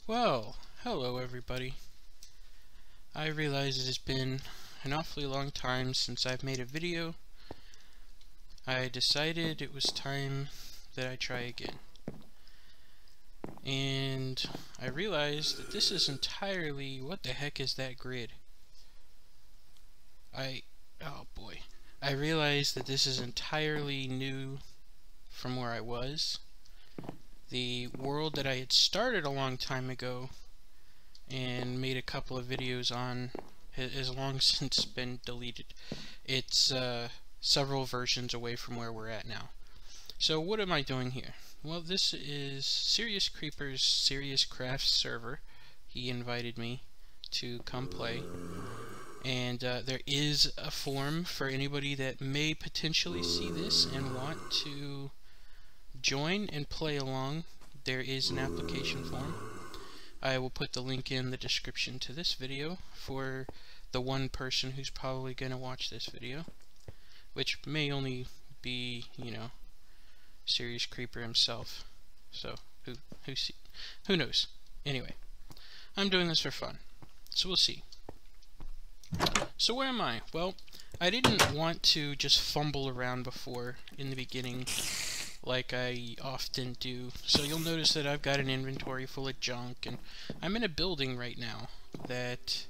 Well, hello everybody. I realize it has been an awfully long time since I've made a video. I decided it was time that I try again. And I realized that this is entirely... what the heck is that grid? oh boy. I realized that this is entirely new from where I was. The world that I had started a long time ago and made a couple of videos on has long since been deleted. It's several versions away from where we're at now. So what am I doing here? Well, this is SeriousCreeper's SeriousCraft server. He invited me to come play, and there is a form for anybody that may potentially see this and want to join and play along. There is an application form. I will put the link in the description to this video for the one person who's probably going to watch this video, which may only be, you know, SeriousCreeper himself. So who knows? Anyway, I'm doing this for fun, so we'll see. So where am I? Well, I didn't want to just fumble around before in the beginning like I often do. So you'll notice that I've got an inventory full of junk, and I'm in a building right now that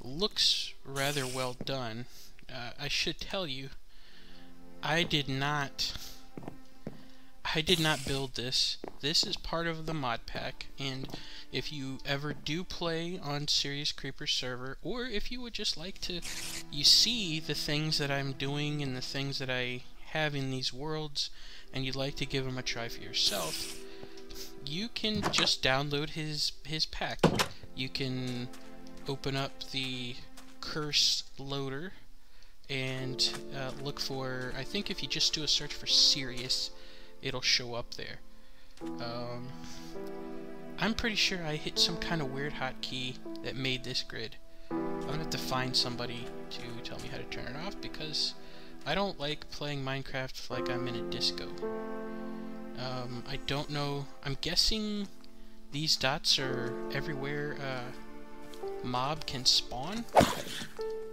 looks rather well done. I should tell you, I did not build this. This is part of the mod pack, and if you ever do play on SeriousCreeper server, or if you would just like to see the things that I'm doing and the things that I have in these worlds, and you'd like to give them a try for yourself, you can just download his pack. You can open up the curse loader and look for, I think if you just do a search for Serious, it'll show up there. I'm pretty sure I hit some kind of weird hotkey that made this grid. I'm gonna have to find somebody to tell me how to turn it off, because I don't like playing Minecraft like I'm in a disco. I don't know. I'm guessing these dots are everywhere mob can spawn,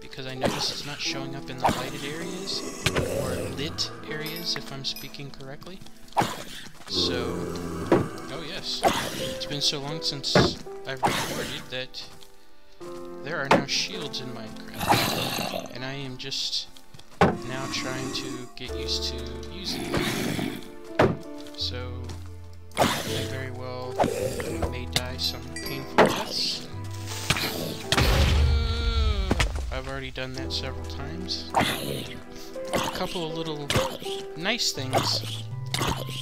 because I notice it's not showing up in the lighted areas, or lit areas if I'm speaking correctly. So, oh yes, it's been so long since I've recorded that there are now shields in Minecraft, and I am just now trying to get used to using them. So I very well may die some painful deaths. I've already done that several times. A couple of little nice things.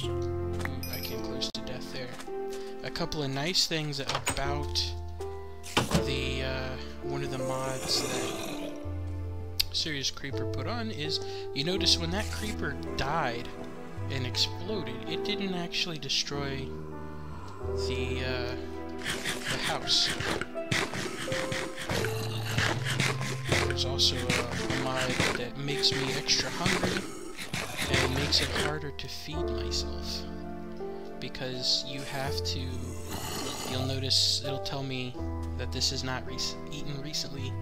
Ooh, I came close to death there. A couple of nice things about the one of the mods that SeriousCreeper put on is, you notice when that creeper died and exploded, it didn't actually destroy the house. There's also a mod that makes me extra hungry, and it makes it harder to feed myself, because you have to, you'll notice it'll tell me that this is not eaten recently.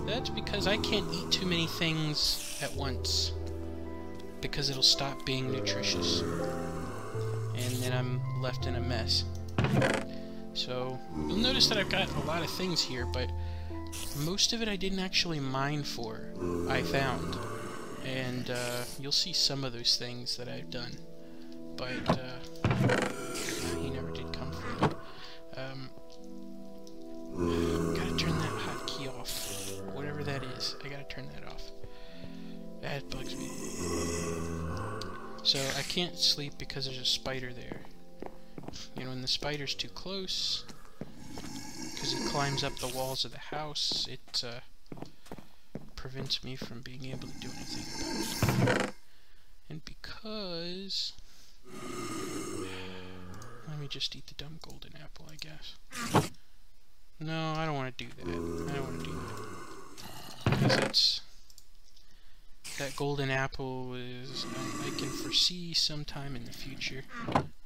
That's because I can't eat too many things at once, because it'll stop being nutritious, and then I'm left in a mess. So you'll notice that I've got a lot of things here, but most of it I didn't actually mine for. I found, and you'll see some of those things that I've done, but he never did come for me. Gotta turn that hotkey off, whatever that is. I gotta turn that off. That bugs me. So I can't sleep because there's a spider there. You know, when the spider's too close, because he climbs up the walls of the house, it prevents me from being able to do anything about it. And because... let me just eat the dumb golden apple, I guess. No, I don't want to do that. I don't want to do that. Because it's... that golden apple is... I can foresee sometime in the future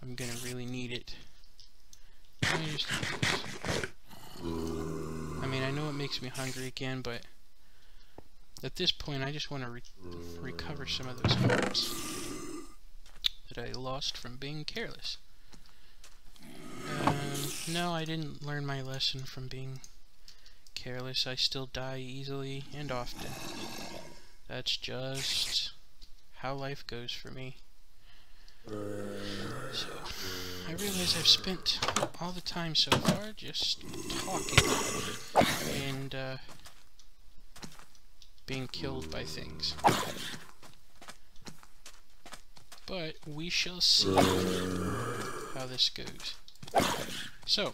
I'm gonna really need it. Let me just eat this. I mean, I know it makes me hungry again, but at this point, I just want to recover some of those hearts that I lost from being careless. No, I didn't learn my lesson from being careless. I still die easily and often. That's just how life goes for me. So, I realize I've spent all the time so far just talking and being killed by things. But we shall see how this goes. So,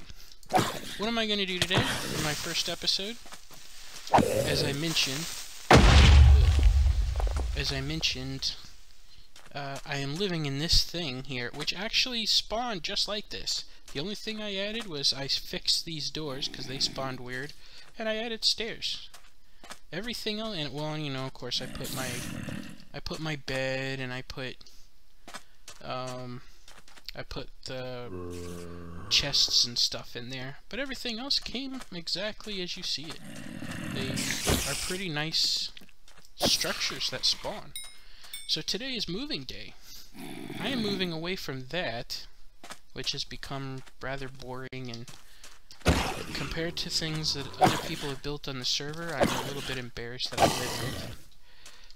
what am I going to do today in my first episode? As I mentioned, I am living in this thing here, which actually spawned just like this. The only thing I added was I fixed these doors because they spawned weird, and I added stairs. Everything else, and well, you know, of course, I put my bed, and I put the chests and stuff in there, but everything else came exactly as you see it. They are pretty nice structures that spawn. So today is moving day. I am moving away from that, which has become rather boring, and compared to things that other people have built on the server, I'm a little bit embarrassed that I live in it.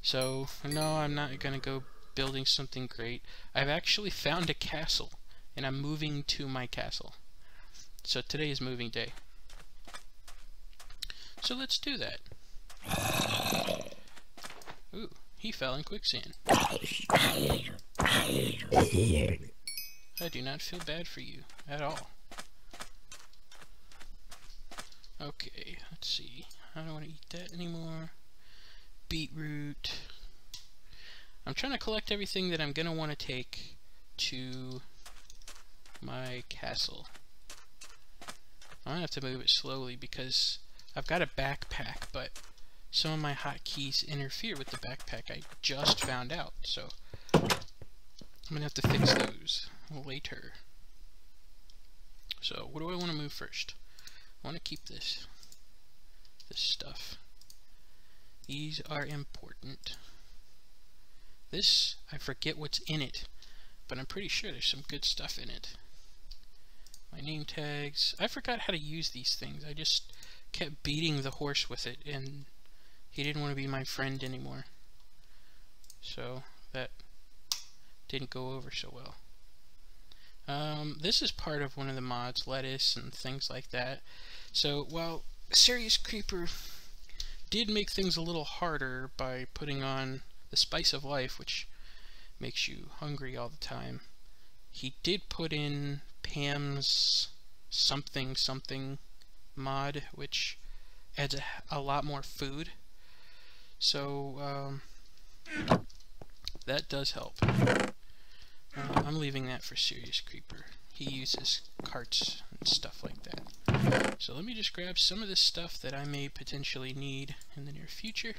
So, no, I'm not going to go building something great. I've actually found a castle, and I'm moving to my castle. So today is moving day. So let's do that. Ooh, he fell in quicksand. I do not feel bad for you at all. Okay, let's see. I don't want to eat that anymore. Beetroot. I'm trying to collect everything that I'm going to want to take to my castle. I'm going to have to move it slowly because I've got a backpack, but some of my hotkeys interfere with the backpack. I just found out, so I'm going to have to fix those later. So, what do I want to move first? I want to keep this stuff. These are important. This, I forget what's in it, but I'm pretty sure there's some good stuff in it. My name tags. I forgot how to use these things. I just kept beating the horse with it, and he didn't want to be my friend anymore. So, that didn't go over so well. This is part of one of the mods, lettuce and things like that. So, while SeriousCreeper did make things a little harder by putting on the spice of life, which makes you hungry all the time, he did put in Pam's something mod, which adds a lot more food. So that does help. I'm leaving that for SeriousCreeper. He uses carts and stuff like that. So let me just grab some of this stuff that I may potentially need in the near future.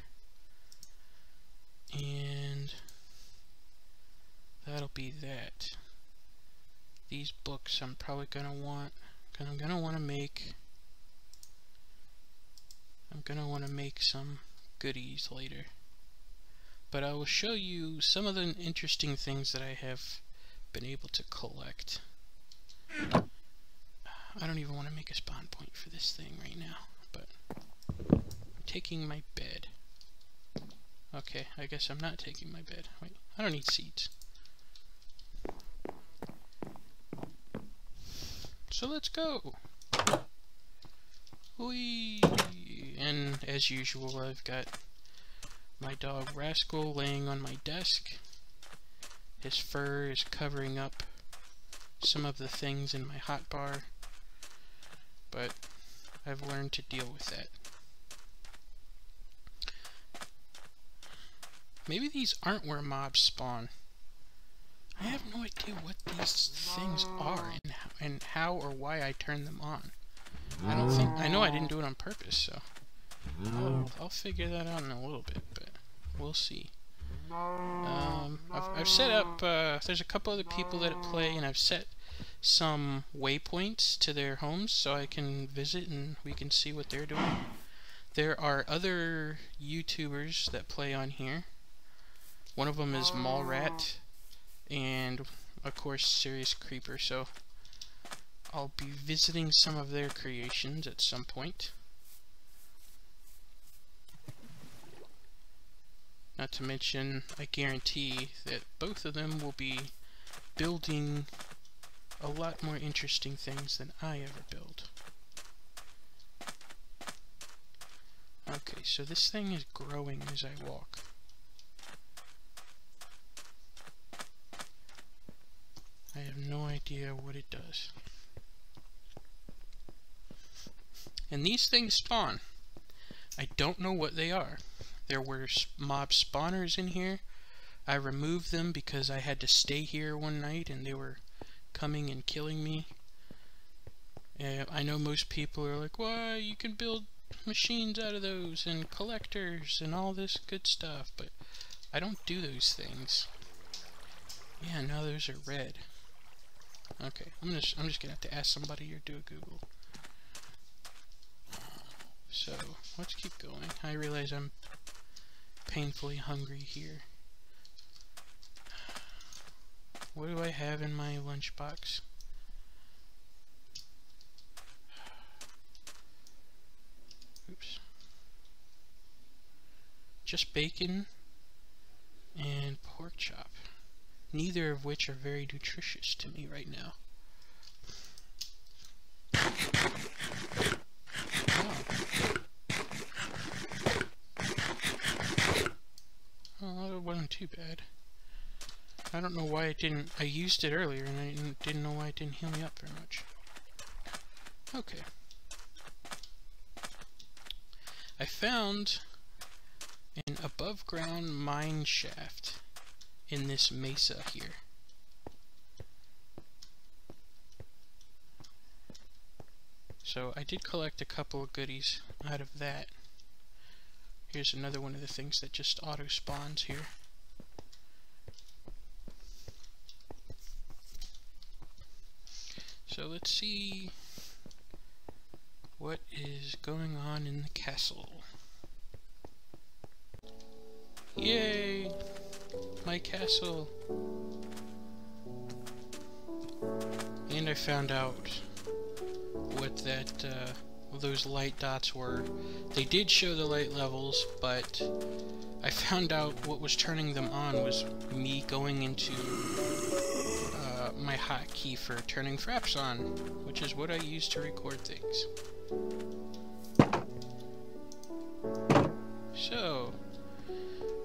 And that'll be that. These books I'm probably gonna want. I'm gonna want to make some goodies later. But I will show you some of the interesting things that I have been able to collect. I don't even want to make a spawn point for this thing right now, but I'm taking my bed. Okay, I guess I'm not taking my bed. Wait, I don't need seeds. So let's go! Whee! And as usual, I've got my dog Rascal laying on my desk. His fur is covering up some of the things in my hotbar, but I've learned to deal with that. Maybe these aren't where mobs spawn. I have no idea what these things are and how or why I turn them on. I know I didn't do it on purpose, so I'll figure that out in a little bit, but we'll see. I've set up, there's a couple other people that play, and I've set some waypoints to their homes so I can visit and we can see what they're doing. There are other YouTubers that play on here. One of them is Mallrat, and of course SeriousCreeper, so I'll be visiting some of their creations at some point. Not to mention, I guarantee that both of them will be building a lot more interesting things than I ever build. Okay, so this thing is growing as I walk. I have no idea what it does. And these things spawn. I don't know what they are. There were mob spawners in here. I removed them because I had to stay here one night and they were coming and killing me. I know most people are like, "Why, you can build machines out of those and collectors and all this good stuff," but I don't do those things. Yeah, now those are red. Okay, I'm just gonna have to ask somebody or do a Google. So let's keep going. I realize I'm painfully hungry here. What do I have in my lunchbox? Oops. Just bacon and pork chop. Neither of which are very nutritious to me right now. Oh, it wasn't too bad. I don't know why it didn't. I used it earlier and I didn't know why it didn't heal me up very much. Okay. I found an above ground mine shaft in this mesa here. So I did collect a couple of goodies out of that. Here's another one of the things that just auto spawns here. So let's see what is going on in the castle. Yay! My castle! And I found out what that those light dots were. They did show the light levels, but I found out what was turning them on was me going into my hotkey for turning fraps on, which is what I use to record things. So,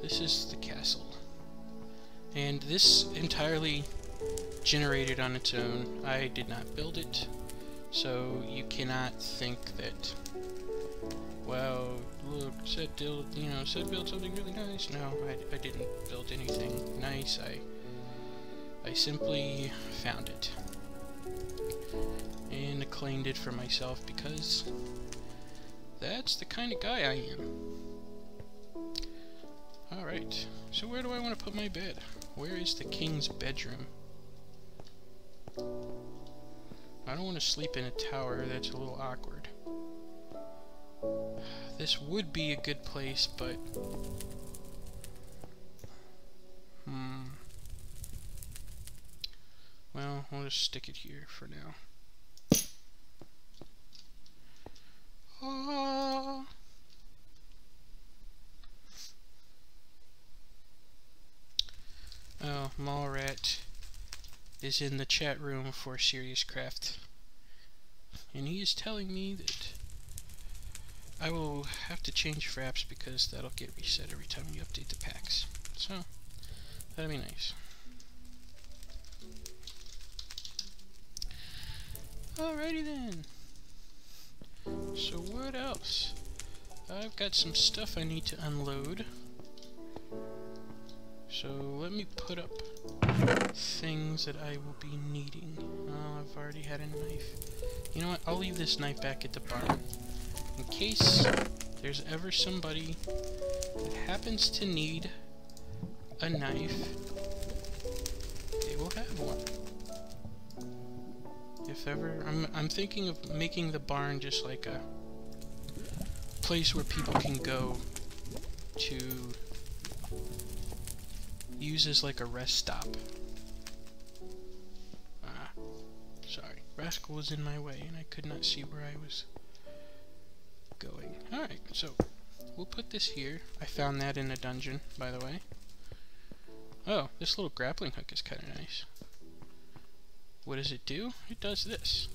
this is the castle. And this entirely generated on its own. I did not build it. So you cannot think that, well, look, said build something really nice. No, I didn't build anything nice. I simply found it and claimed it for myself because that's the kind of guy I am. Alright, so where do I want to put my bed? Where is the king's bedroom? I don't want to sleep in a tower, that's a little awkward. This would be a good place, but well, I'll just stick it here for now. Oh, Mallrat is in the chat room for SeriousCraft, and he is telling me that I will have to change fraps because that'll get reset every time you update the packs. So, that'd be nice. Alrighty then. So what else? I've got some stuff I need to unload. So let me put up things that I will be needing. Oh, I've already had a knife. You know what? I'll leave this knife back at the barn. In case there's ever somebody that happens to need a knife, they will have one. If ever, I'm thinking of making the barn just like a place where people can go to use as like a rest stop. Sorry, Rascal was in my way and I could not see where I was going. Alright, so we'll put this here. I found that in a dungeon, by the way. Oh, this little grappling hook is kind of nice. What does it do? It does this.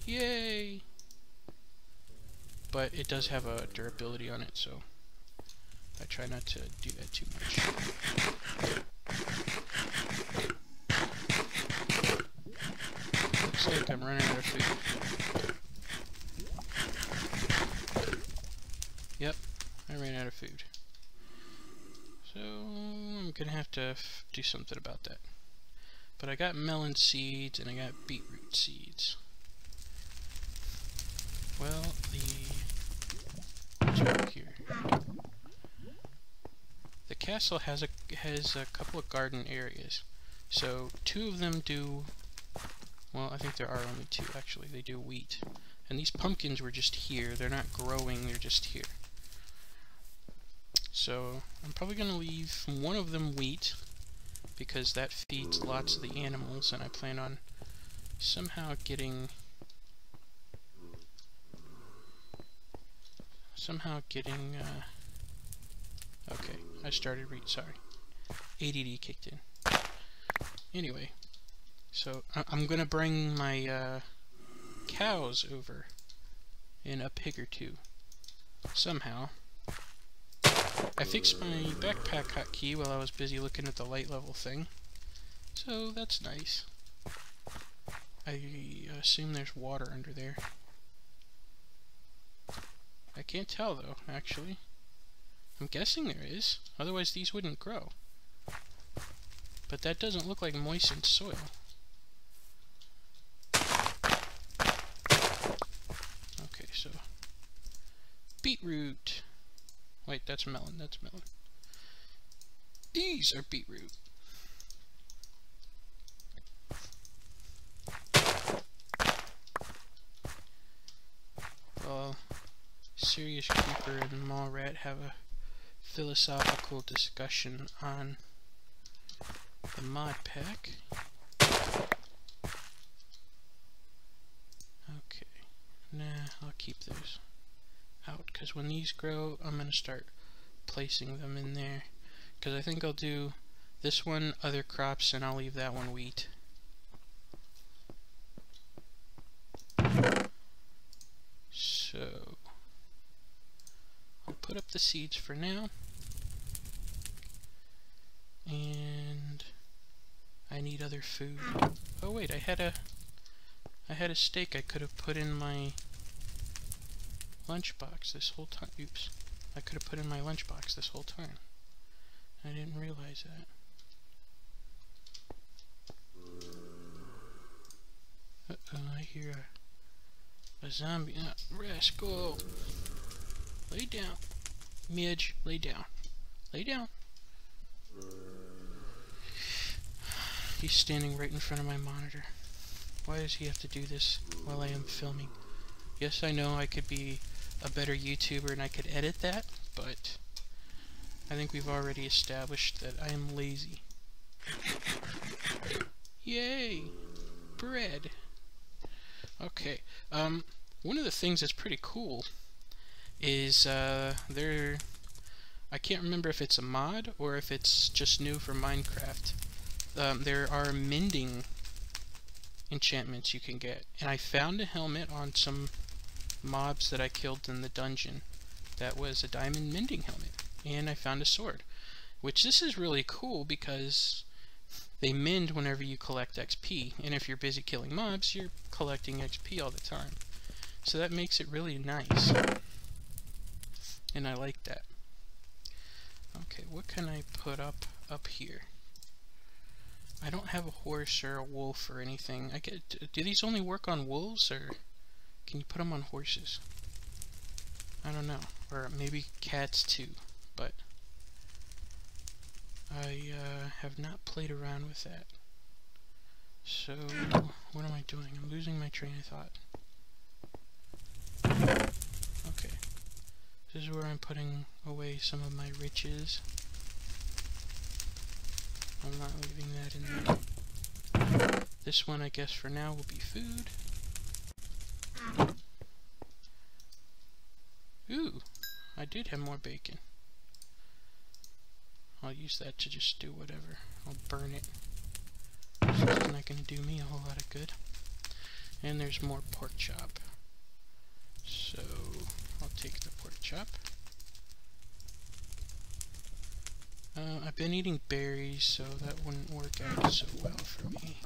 Yay! But it does have a durability on it, so I try not to do that too much. Looks like I'm running out of food. Yep, I ran out of food. So I'm gonna have to do something about that. But I got melon seeds and I got beetroot seeds. Well, what's over here? The castle has a couple of garden areas. So 2 of them do, well, I think there are only 2 actually. They do wheat. And these pumpkins were just here. They're not growing, they're just here. So I'm probably going to leave one of them wheat, because that feeds lots of the animals, and I plan on somehow getting okay, I started sorry. ADD kicked in. Anyway, so I'm gonna bring my cows over in a pig or 2 somehow. I fixed my backpack hotkey while I was busy looking at the light level thing, so that's nice. I assume there's water under there. I can't tell though, actually. I'm guessing there is, otherwise these wouldn't grow. But that doesn't look like moistened soil. Okay, so beetroot. Wait, that's melon, that's melon. These are beetroot. Well, SeriousCreeper and Mallrat have a philosophical discussion on the modpack. Okay, nah, I'll keep those out, because when these grow, I'm going to start placing them in there. Because I think I'll do this one other crops, and I'll leave that one wheat. So I'll put up the seeds for now, and I need other food. Oh wait, I had a steak I could have put in my lunchbox this whole time. Oops, I could have put in my lunchbox this whole time. I didn't realize that. Uh-oh, I hear a zombie. Rascal! Lay down. Midge, lay down. Lay down. He's standing right in front of my monitor. Why does he have to do this while I am filming? Yes, I know I could be a better YouTuber and I could edit that, but I think we've already established that I am lazy. Yay! Bread! Okay, one of the things that's pretty cool is, I can't remember if it's a mod or if it's just new for Minecraft. There are mending enchantments you can get, and I found a helmet on some mobs that I killed in the dungeon that was a diamond mending helmet, and I found a sword, which this is really cool because they mend whenever you collect XP, and if you're busy killing mobs, you're collecting XP all the time. So that makes it really nice, and I like that. Okay, what can I put up here? I don't have a horse or a wolf or anything. Do these only work on wolves, or can you put them on horses? I don't know, or maybe cats too, but I have not played around with that. So, what am I doing? I'm losing my train of thought. Okay. This is where I'm putting away some of my riches. I'm not leaving that in there. This one, I guess, for now will be food. Ooh, I did have more bacon. I'll use that to just do whatever. I'll burn it. So it's not going to do me a whole lot of good. And there's more pork chop. So I'll take the pork chop. I've been eating berries, so that wouldn't work out so well for me.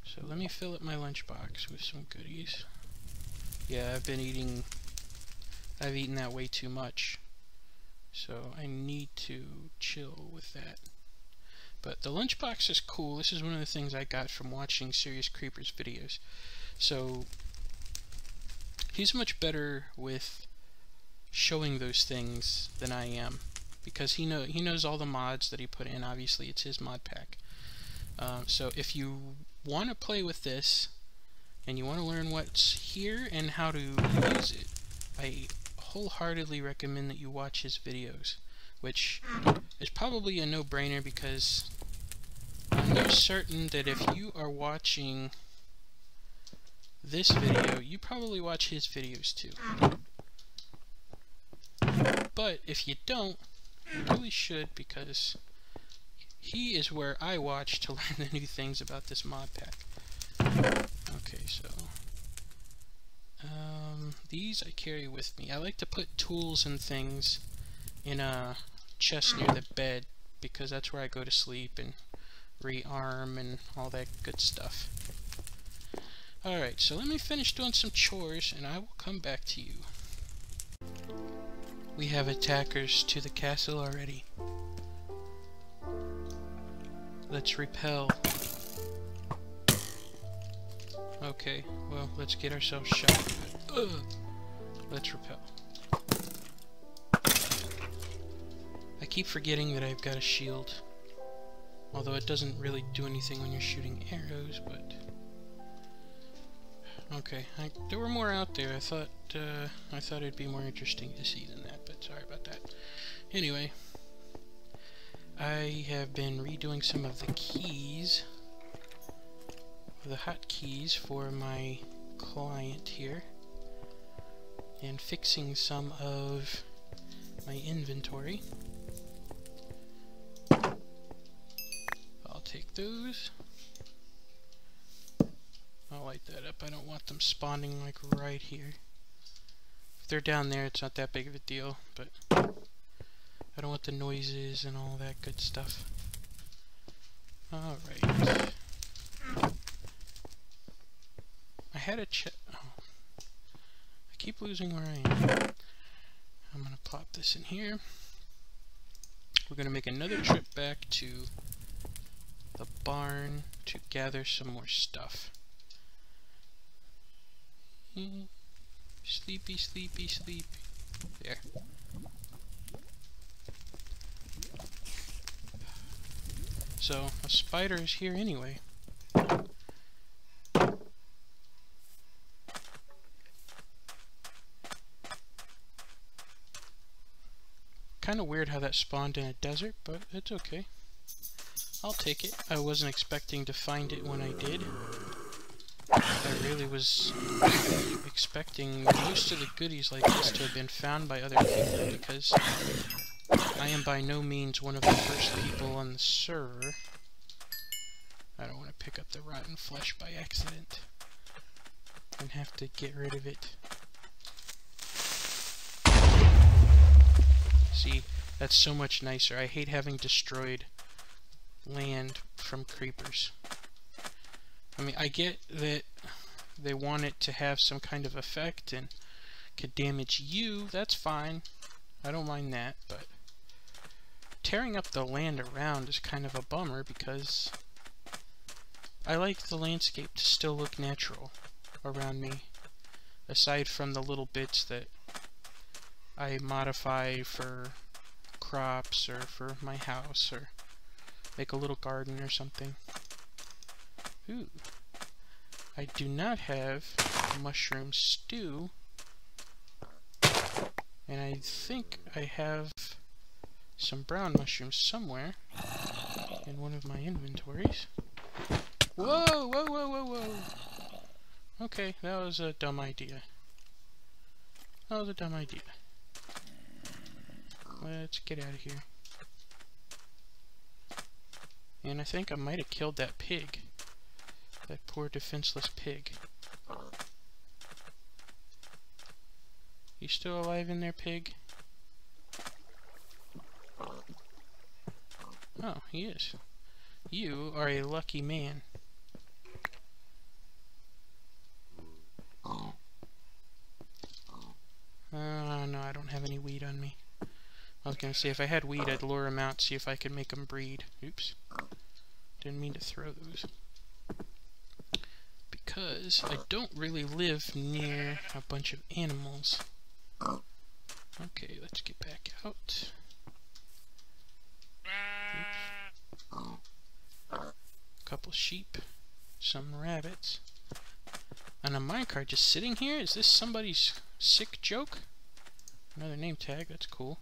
So let me fill up my lunchbox with some goodies. Yeah, I've eaten that way too much. So I need to chill with that. But the lunchbox is cool. This is one of the things I got from watching SeriousCreeper's videos. So he's much better with showing those things than I am, because he knows all the mods that he put in. Obviously, it's his mod pack. So if you want to play with this and you want to learn what's here and how to use it, I wholeheartedly recommend that you watch his videos, which is probably a no-brainer because I'm certain that if you are watching this video, you probably watch his videos too. But if you don't, you really should, because he is where I watch to learn the new things about this mod pack. Okay, so these I carry with me. I like to put tools and things in a chest near the bed, because that's where I go to sleep and rearm and all that good stuff. Alright, so let me finish doing some chores and I will come back to you. We have attackers to the castle already. Let's repel. Okay, well, let's get ourselves shot. Ugh. Let's repel. I keep forgetting that I've got a shield. Although it doesn't really do anything when you're shooting arrows, but... Okay, there were more out there. I thought it'd be more interesting to see than that, but sorry about that. Anyway, I have been redoing some of the keys, the hotkeys for my client here, and fixing some of my inventory. I'll take those. I'll light that up. I don't want them spawning like right here. If they're down there, it's not that big of a deal, but I don't want the noises and all that good stuff. Alright. I had a oh. I keep losing where I am. I'm gonna plop this in here. We're gonna make another trip back to the barn to gather some more stuff. Sleepy, sleepy, sleepy. There. So, a spider is here anyway. Kind of weird how that spawned in a desert, but it's okay. I'll take it. I wasn't expecting to find it when I did. I really was expecting most of the goodies like this to have been found by other people, because I am by no means one of the first people on the server. I don't want to pick up the rotten flesh by accident and have to get rid of it. See, that's so much nicer. I hate having destroyed land from creepers. I mean, I get that they want it to have some kind of effect and could damage you. That's fine. I don't mind that, but tearing up the land around is kind of a bummer, because I like the landscape to still look natural around me, aside from the little bits that I modify for crops or for my house or make a little garden or something. Ooh. I do not have mushroom stew. And I think I have some brown mushrooms somewhere in one of my inventories. Whoa, whoa, whoa, whoa, whoa. Okay, that was a dumb idea. That was a dumb idea. Let's get out of here. And I think I might have killed that pig. That poor defenseless pig. You still alive in there, pig? Oh, he is. You are a lucky man. No, I don't have any weed on me. I was gonna say, if I had weed, I'd lure them out, see if I could make them breed. Oops. Didn't mean to throw those. Because I don't really live near a bunch of animals. Okay, let's get back out. Oops. Couple sheep, some rabbits, and a minecart just sitting here? Is this somebody's sick joke? Another name tag, that's cool.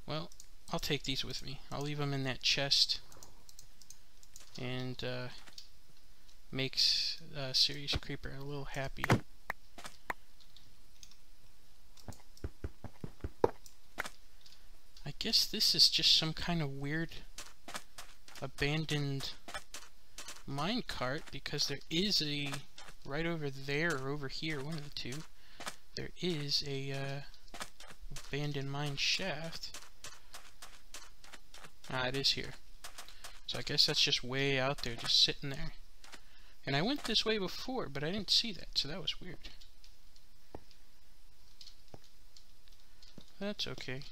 Well, I'll take these with me. I'll leave them in that chest. And makes SeriousCreeper a little happy. I guess this is just some kind of weird abandoned minecart, because there is a, right over there or over here, one of the two, there is a abandoned mine shaft. Ah, it is here. So I guess that's just way out there, just sitting there. And I went this way before, but I didn't see that, so that was weird. That's okay.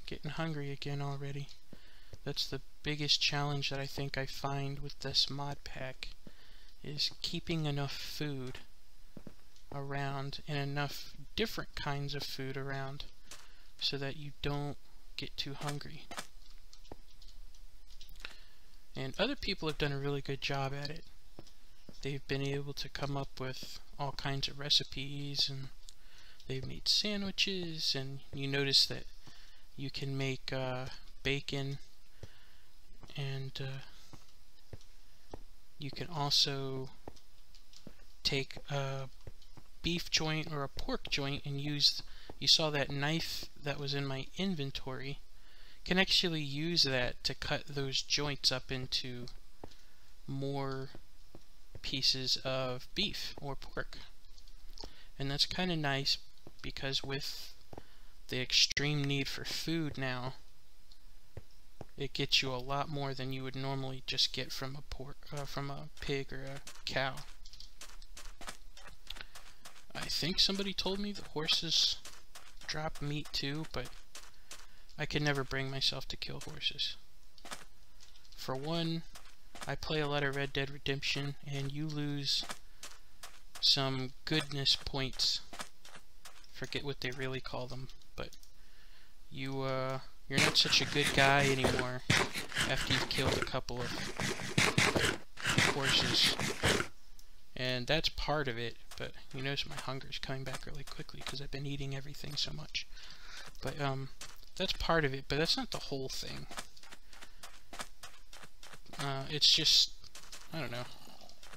Getting hungry again already. That's the biggest challenge that I think I find with this mod pack, is keeping enough food around, and enough different kinds of food around, so that you don't get too hungry. And other people have done a really good job at it. They've been able to come up with all kinds of recipes, and they've made sandwiches, and you notice that you can make bacon, and you can also take a beef joint or a pork joint and use, you saw that knife that was in my inventory, can actually use that to cut those joints up into more pieces of beef or pork. And that's kind of nice, because with the extreme need for food now, it gets you a lot more than you would normally just get from a pig or a cow. I think somebody told me the horses drop meat too, but I can never bring myself to kill horses. For one, I play a lot of Red Dead Redemption, and you lose some goodness points. Forget what they really call them, but you're not such a good guy anymore after you've killed a couple of horses. And that's part of it, but you notice my hunger is coming back really quickly because I've been eating everything so much. But that's part of it, but that's not the whole thing. It's just, I don't know.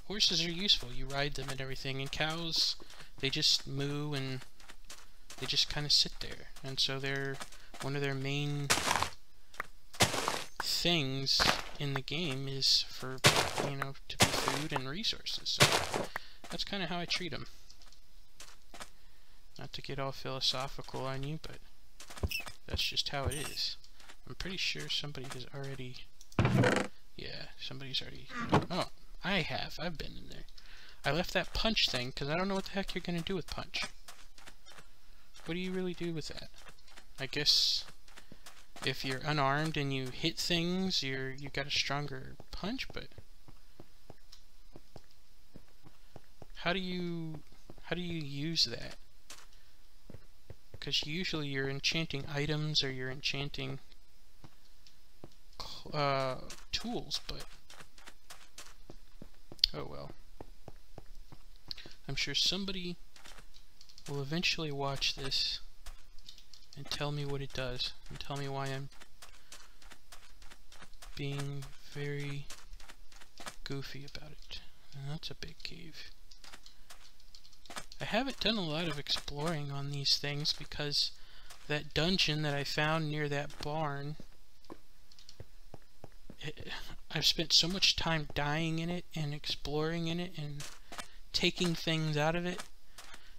Horses are useful. You ride them and everything, and cows, they just moo and they just kind of sit there. And so they're one of their main things in the game is for, you know, to be food and resources. So that's kind of how I treat them. Not to get all philosophical on you, but that's just how it is. I'm pretty sure somebody has already... Yeah, somebody's already... Oh, I have. I've been in there. I left that punch thing because I don't know what the heck you're going to do with punch. What do you really do with that? I guess if you're unarmed and you hit things, you got a stronger punch, but... How do you use that? Because usually you're enchanting items, or you're enchanting tools, but oh well. I'm sure somebody will eventually watch this and tell me what it does, and tell me why I'm being very goofy about it. And that's a big cave. I haven't done a lot of exploring on these things because that dungeon that I found near that barn, I've spent so much time dying in it and exploring in it and taking things out of it.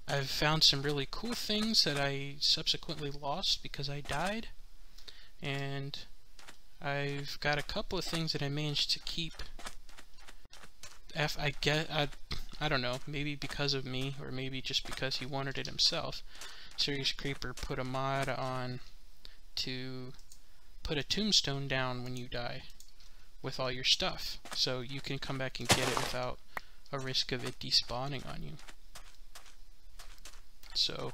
I've found some really cool things that I subsequently lost because I died, and I've got a couple of things that I managed to keep. I don't know, maybe because of me, or maybe just because he wanted it himself. SeriousCreeper put a mod on to put a tombstone down when you die with all your stuff, so you can come back and get it without a risk of it despawning on you. So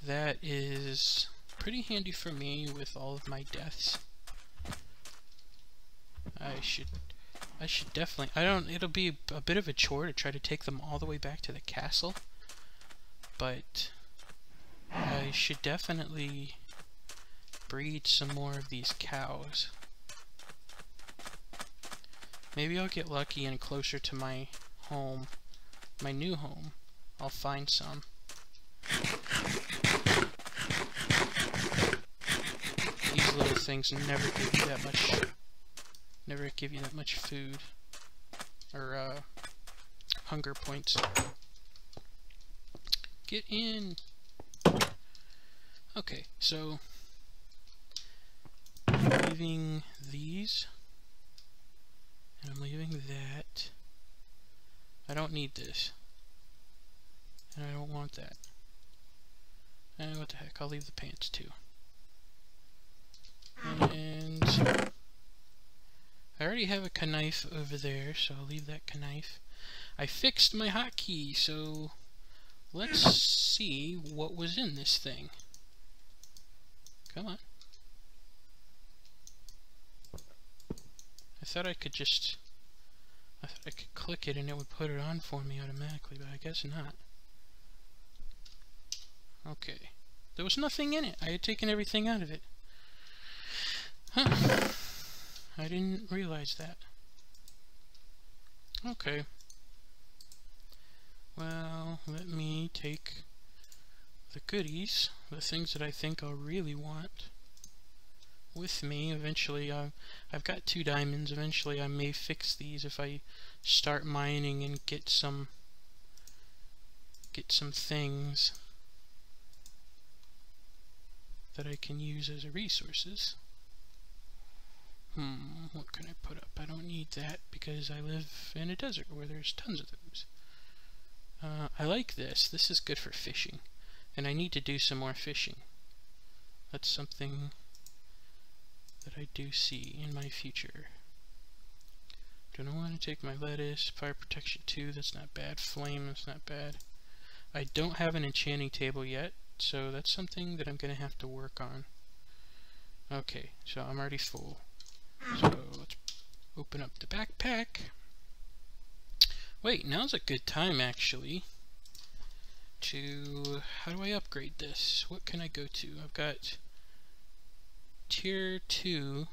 that is pretty handy for me with all of my deaths. I should definitely, it'll be a bit of a chore to try to take them all the way back to the castle, but I should definitely breed some more of these cows. Maybe I'll get lucky and closer to my home, my new home, I'll find some. These little things never give you that much food or hunger points. Get in. Okay, so I'm leaving these, and I'm leaving that. I don't need this, and I don't want that. And what the heck, I'll leave the pants too. And I already have a knife over there, so I'll leave that knife. I fixed my hotkey, so let's see what was in this thing. Come on. I thought I could click it and it would put it on for me automatically, but I guess not. Okay. There was nothing in it. I had taken everything out of it. Huh. I didn't realize that. Okay. Well, let me take the goodies, the things that I think I'll really want, with me. Eventually, I've got 2 diamonds. Eventually, I may fix these if I start mining and get some things that I can use as resources. What can I put up? I don't need that because I live in a desert where there's tons of those. I like this. This is good for fishing, and I need to do some more fishing. That's something that I do see in my future. Do I want to take my lettuce? Fire protection 2, that's not bad. Flame, that's not bad. I don't have an enchanting table yet, so that's something that I'm going to have to work on. Okay, so I'm already full. So let's open up the backpack. Wait, now's a good time actually to... How do I upgrade this? What can I go to? I've got tier 2,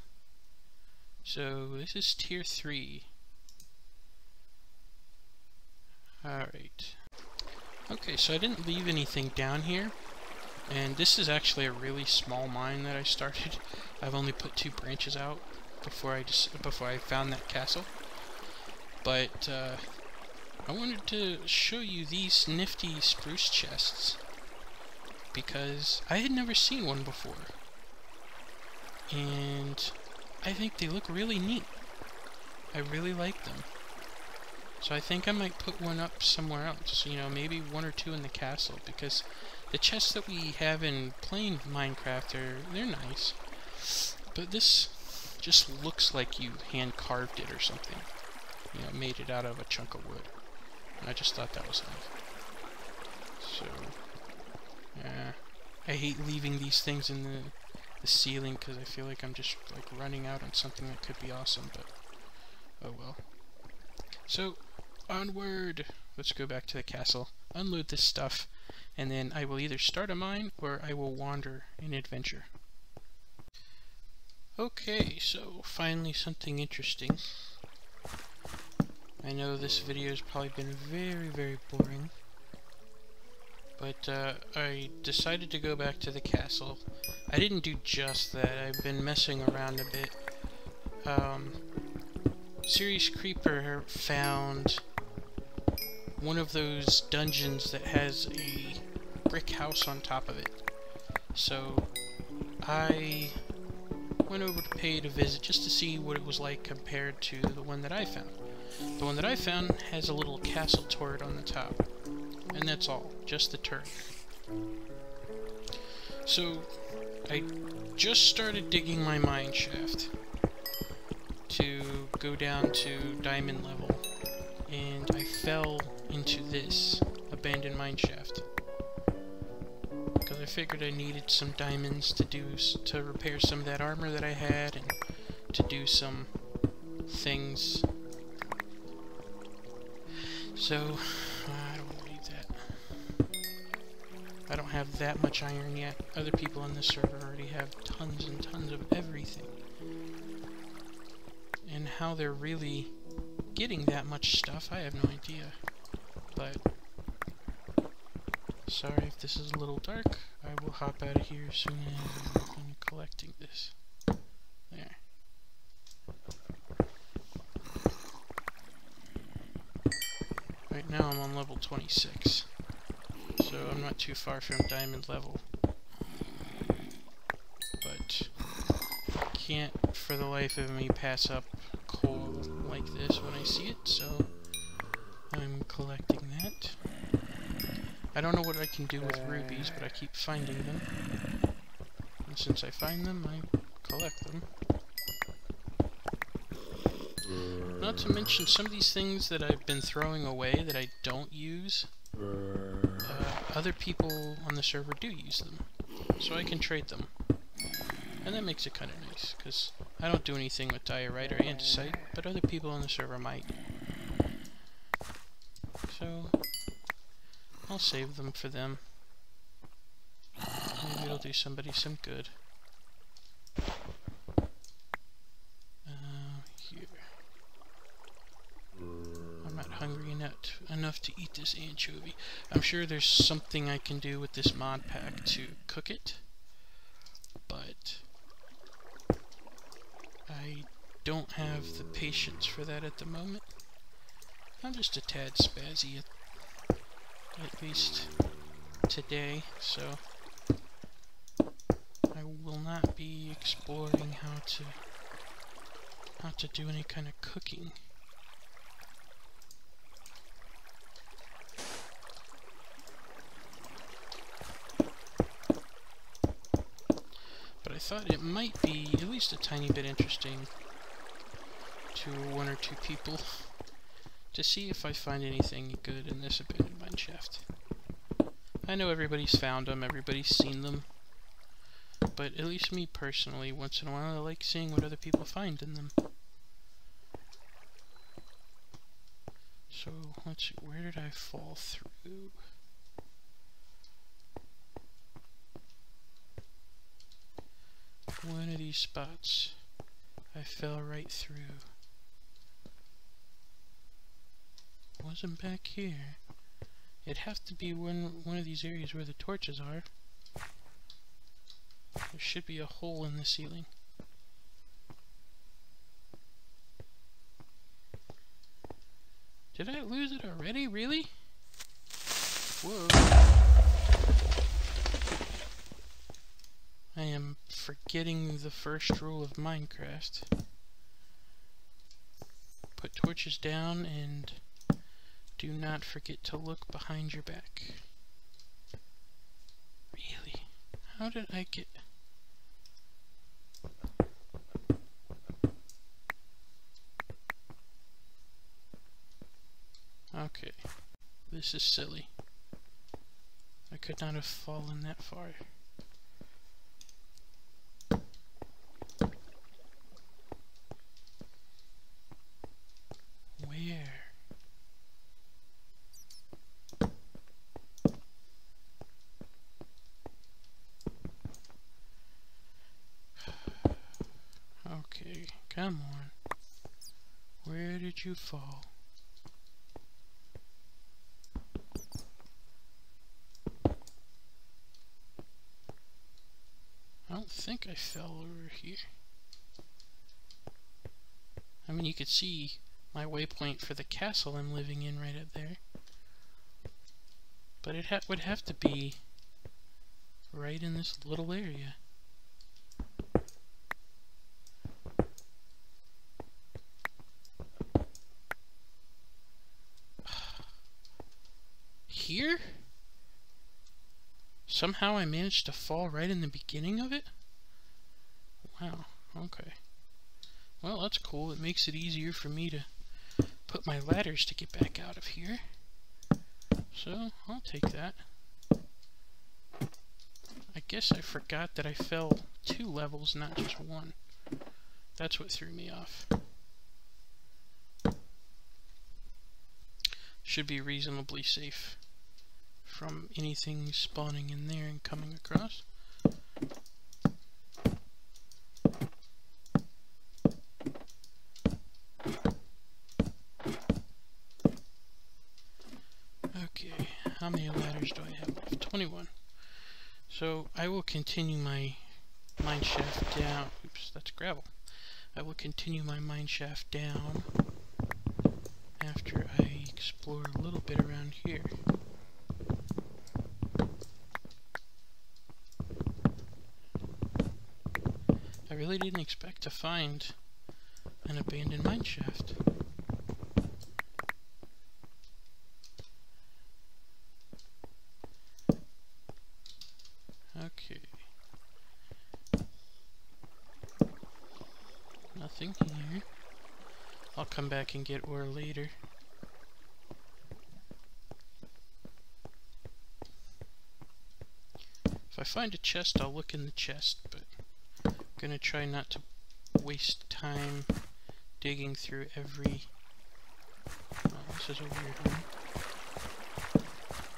so this is tier 3. Alright. Okay, so I didn't leave anything down here, and this is actually a really small mine that I started. I've only put 2 branches out before I found that castle. But I wanted to show you these nifty spruce chests because I had never seen one before, and I think they look really neat. I really like them. So I think I might put one up somewhere else, you know, maybe 1 or 2 in the castle, because the chests that we have in plain Minecraft they're nice, but this just looks like you hand carved it or something, you know, made it out of a chunk of wood, and I just thought that was nice. So yeah, I hate leaving these things in the ceiling because I feel like I'm just like running out on something that could be awesome, but oh well. So, onward! Let's go back to the castle, unload this stuff, and then I will either start a mine or I will wander an adventure. Okay, so finally something interesting. I know this video has probably been very, very boring, but I decided to go back to the castle. I didn't do just that, I've been messing around a bit. SeriousCreeper found one of those dungeons that has a brick house on top of it. So I went over to pay it a visit just to see what it was like compared to the one that I found. The one that I found has a little castle turret on the top. And that's all, just the turret. So I just started digging my mine shaft to go down to diamond level, and I fell into this abandoned mine shaft because I figured I needed some diamonds to repair some of that armor that I had and to do some things. So I don't want to leave that. I don't have that much iron yet. Other people on this server already have tons and tons of everything. And how they're really getting that much stuff, I have no idea. But sorry if this is a little dark. I will hop out of here as soon as I'm done collecting this. There. Right now I'm on level 26, so I'm not too far from diamond level. But I can't for the life of me pass up coal like this when I see it, so I'm collecting that. I don't know what I can do with rubies, but I keep finding them. And since I find them, I collect them. Not to mention some of these things that I've been throwing away that I don't use, other people on the server do use them, so I can trade them. And that makes it kind of nice, because I don't do anything with diorite or andesite, but other people on the server might. So I'll save them for them. Maybe it'll do somebody some good. Here. I'm not hungry enough to eat this anchovy. I'm sure there's something I can do with this mod pack to cook it, but I don't have the patience for that at the moment. I'm just a tad spazzy at least today, so I will not be exploring how to do any kind of cooking. But I thought it might be at least a tiny bit interesting to one or two people to see if I find anything good in this abandoned mine shaft. I know everybody's found them, everybody's seen them, but at least me personally, once in a while I like seeing what other people find in them. So, let's see, where did I fall through? One of these spots I fell right through. Wasn't back here. It'd have to be one of these areas where the torches are. There should be a hole in the ceiling. Did I lose it already? Really? Whoa. I am forgetting the first rule of Minecraft. Put torches down and do not forget to look behind your back. Really? How did I get... Okay. This is silly. I could not have fallen that far. Come on. Where did you fall? I don't think I fell over here. I mean, you could see my waypoint for the castle I'm living in right up there. But it would have to be right in this little area. Here? Somehow I managed to fall right in the beginning of it? Wow, okay. Well, that's cool. It makes it easier for me to put my ladders to get back out of here. So, I'll take that. I guess I forgot that I fell 2 levels, not just 1. That's what threw me off. Should be reasonably safe from anything spawning in there and coming across. Okay, how many ladders do I have left? 21. So I will continue my mine shaft down. Oops, that's gravel. I will continue my mine shaft down after I explore a little bit around here. I really didn't expect to find an abandoned mine shaft. Okay. Nothing here. I'll come back and get ore later. If I find a chest, I'll look in the chest, but I'm gonna try not to waste time digging through every... Oh, this is a weird one.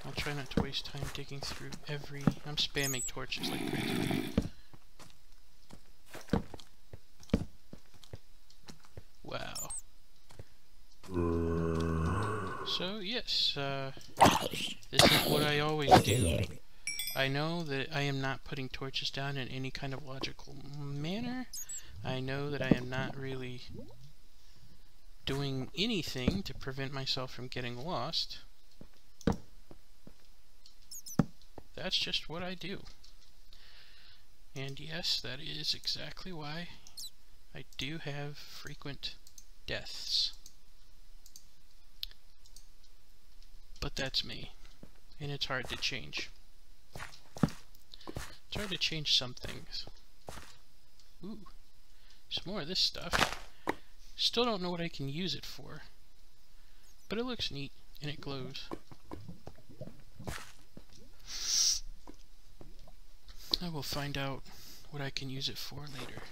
I'll try not to waste time digging through every... I'm spamming torches like crazy. Wow. So, yes, this is what I always do. I know that I am not putting torches down in any kind of logical manner. I know that I am not really doing anything to prevent myself from getting lost. That's just what I do. And yes, that is exactly why I do have frequent deaths. But that's me, and it's hard to change. It's hard to change some things. Ooh, some more of this stuff. Still don't know what I can use it for, but it looks neat, and it glows. I will find out what I can use it for later.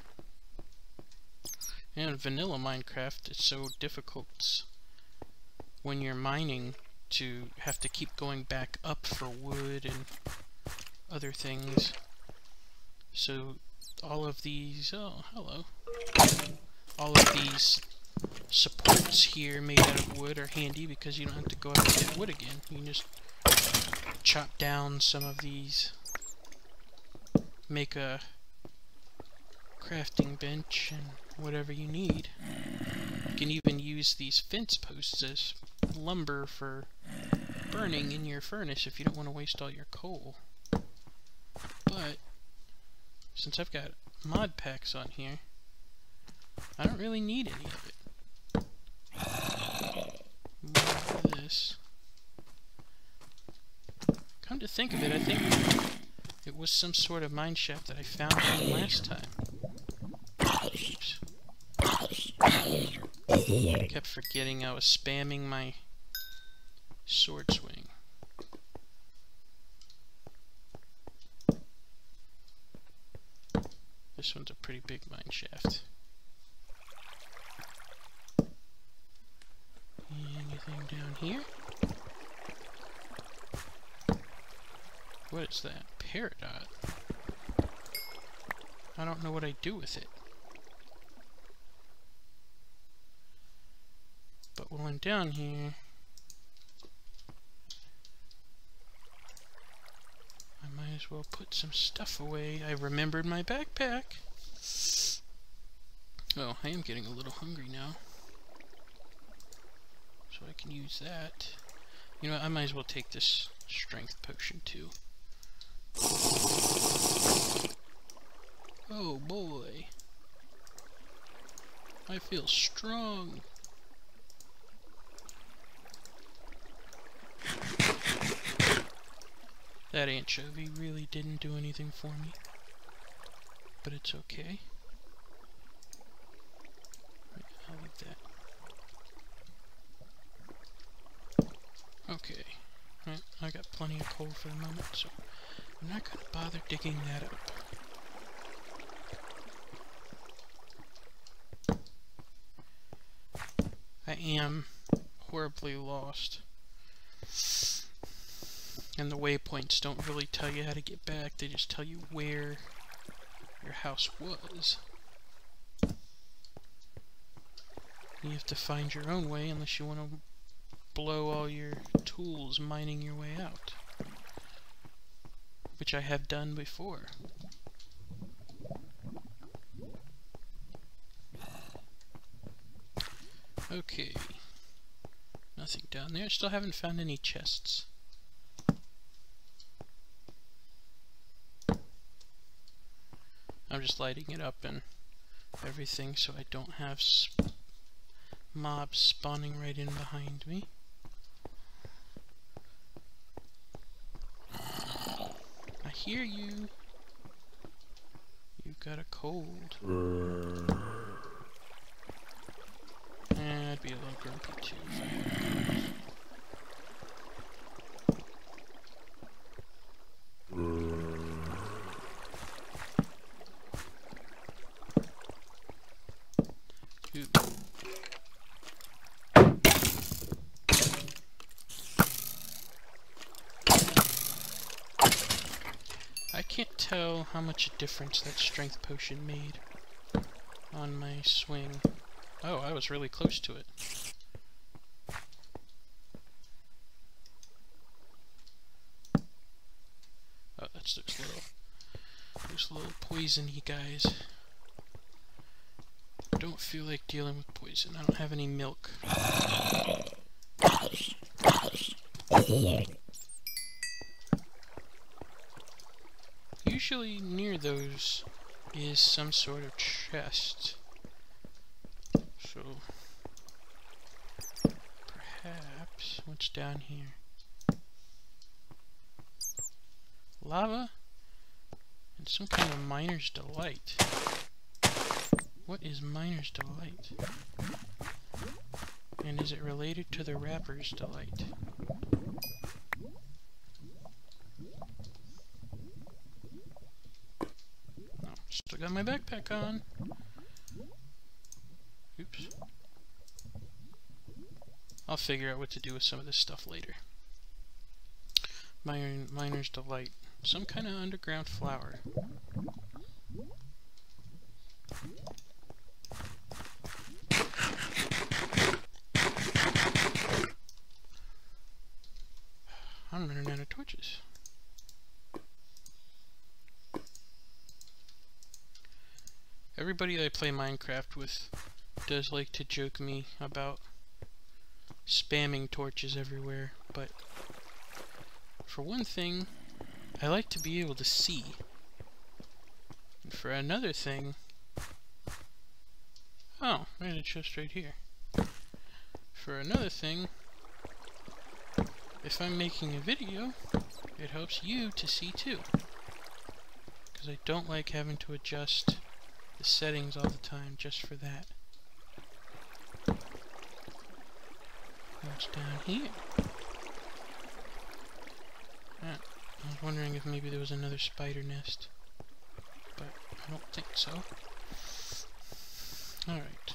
And vanilla Minecraft is so difficult when you're mining to have to keep going back up for wood and other things. So all of these, oh hello, all of these supports here made out of wood are handy because you don't have to go out and get wood again. You can just chop down some of these, make a crafting bench and whatever you need. You can even use these fence posts as lumber for burning in your furnace if you don't want to waste all your coal. But since I've got mod packs on here, I don't really need any of it. More of this. Come to think of it, I think it was some sort of mine shaft that I found from last time. Oops. I kept forgetting I was spamming my sword swing. This one's a pretty big mine shaft. Anything down here? What is that? Peridot? I don't know what I do with it. But while I'm down here, I might as well put some stuff away. I remembered my backpack. Oh, I am getting a little hungry now. So I can use that. You know what, I might as well take this strength potion too. Oh boy. I feel strong. That anchovy really didn't do anything for me. But it's okay. I'll leave that. Okay. Right, I got plenty of coal for the moment, so I'm not going to bother digging that up. I am horribly lost. And the waypoints don't really tell you how to get back, they just tell you where your house was. You have to find your own way unless you want to blow all your tools mining your way out. Which I have done before. Okay. Nothing down there. Still haven't found any chests. I'm just lighting it up and everything so I don't have mobs spawning right in behind me. I hear you. You've got a cold. I'd be a little grumpy too. I can't tell how much difference that strength potion made on my swing. Oh, I was really close to it. Oh, that's those little poisony guys. Don't feel like dealing with poison. I don't have any milk. Usually near those is some sort of chest. So perhaps what's down here? Lava and some kind of miner's delight. What is miner's delight? And is it related to the rapper's delight? No, still got my backpack on. Oops. I'll figure out what to do with some of this stuff later. Miner's delight. Some kind of underground flower. I'm running out of torches. Everybody that I play Minecraft with does like to joke me about spamming torches everywhere, but for one thing, I like to be able to see. And for another thing... Oh, there's a chest right here. For another thing, if I'm making a video, it helps you to see too. Because I don't like having to adjust the settings all the time just for that. What's down here? I was wondering if maybe there was another spider nest, but I don't think so. Alright.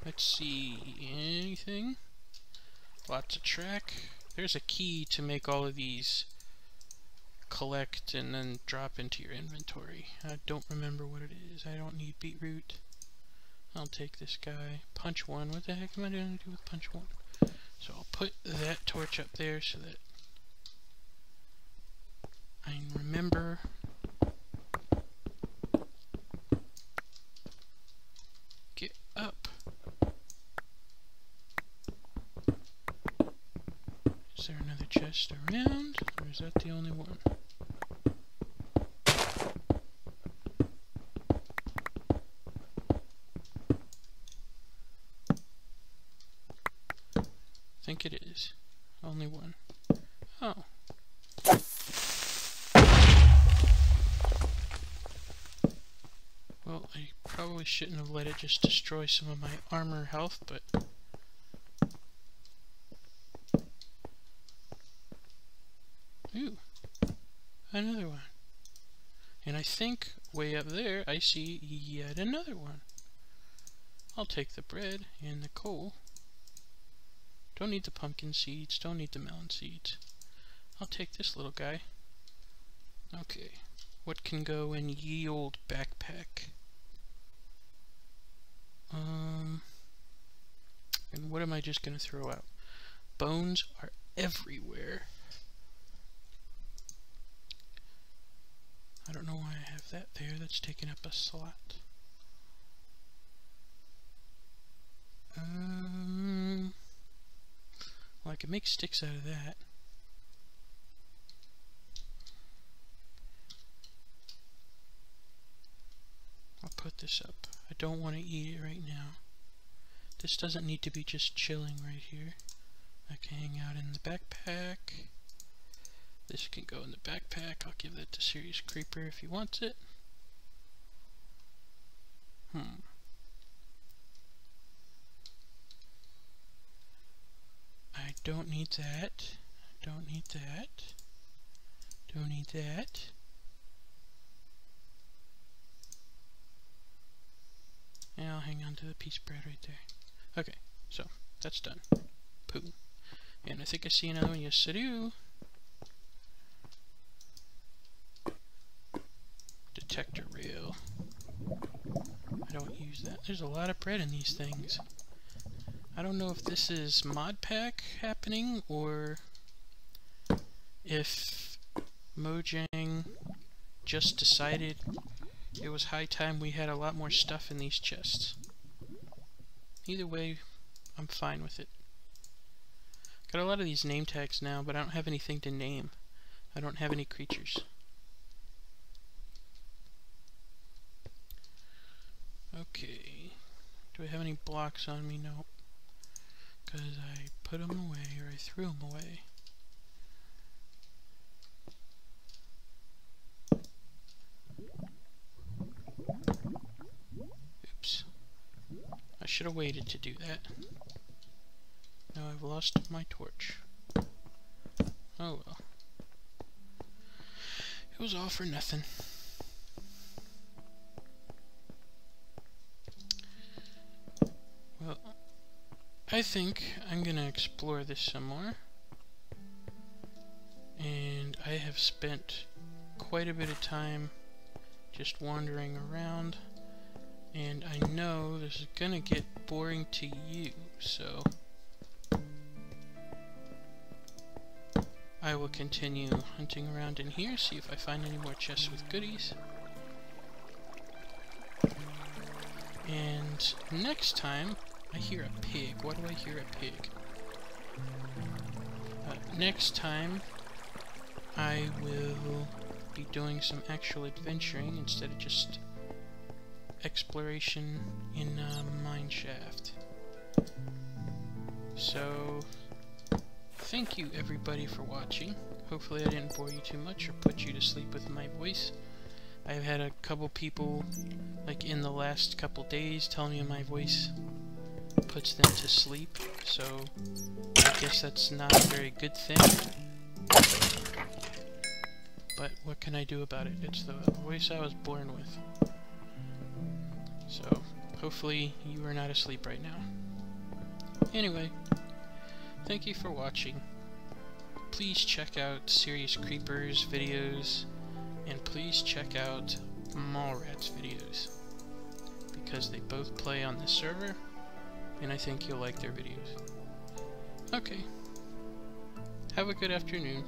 Let's see, anything? Lots of track. There's a key to make all of these collect and then drop into your inventory. I don't remember what it is. I don't need beetroot. I'll take this guy. Punch 1. What the heck am I going to do with punch 1? So I'll put that torch up there so that I remember. Get up. Is there another chest around, or is that the only one? I think it is. Only one. Oh. Well, I probably shouldn't have let it just destroy some of my armor health, but... Ooh. Another one. And I think way up there I see yet another one. I'll take the bread and the coal. Don't need the pumpkin seeds, don't need the melon seeds. I'll take this little guy. Okay, what can go in ye old backpack? And what am I just gonna throw out? Bones are everywhere. I don't know why I have that there, that's taking up a slot. Well, I can make sticks out of that. I'll put this up. I don't want to eat it right now. This doesn't need to be just chilling right here. I can hang out in the backpack. This can go in the backpack. I'll give that to SeriousCreeper if he wants it. I don't need that. Don't need that. Don't need that. And I'll hang on to the piece of bread right there. Okay, so that's done. Poo. And I think I see another one. Yes, I do. Detector rail. I don't use that. There's a lot of bread in these things. I don't know if this is modpack happening or if Mojang just decided it was high time we had a lot more stuff in these chests. Either way, I'm fine with it. Got a lot of these name tags now, but I don't have anything to name. I don't have any creatures. Okay. Do I have any blocks on me? Nope. Because I put them away, or I threw them away. Oops. I should have waited to do that. Now I've lost my torch. Oh well. It was all for nothing. Well, I think I'm gonna explore this some more. And I have spent quite a bit of time just wandering around. And I know this is gonna get boring to you, so I will continue hunting around in here, see if I find any more chests with goodies. And next time, I hear a pig. Why do I hear a pig? Next time, I will be doing some actual adventuring instead of just exploration in a mine shaft. So, thank you everybody for watching. Hopefully I didn't bore you too much or put you to sleep with my voice. I've had a couple people, like in the last couple days, telling me my voice puts them to sleep, so I guess that's not a very good thing. But what can I do about it? It's the voice I was born with. So, hopefully you are not asleep right now. Anyway, thank you for watching. Please check out SeriousCreeper's videos, and please check out Mallrat's videos, because they both play on this server, and I think you'll like their videos. Okay. Have a good afternoon.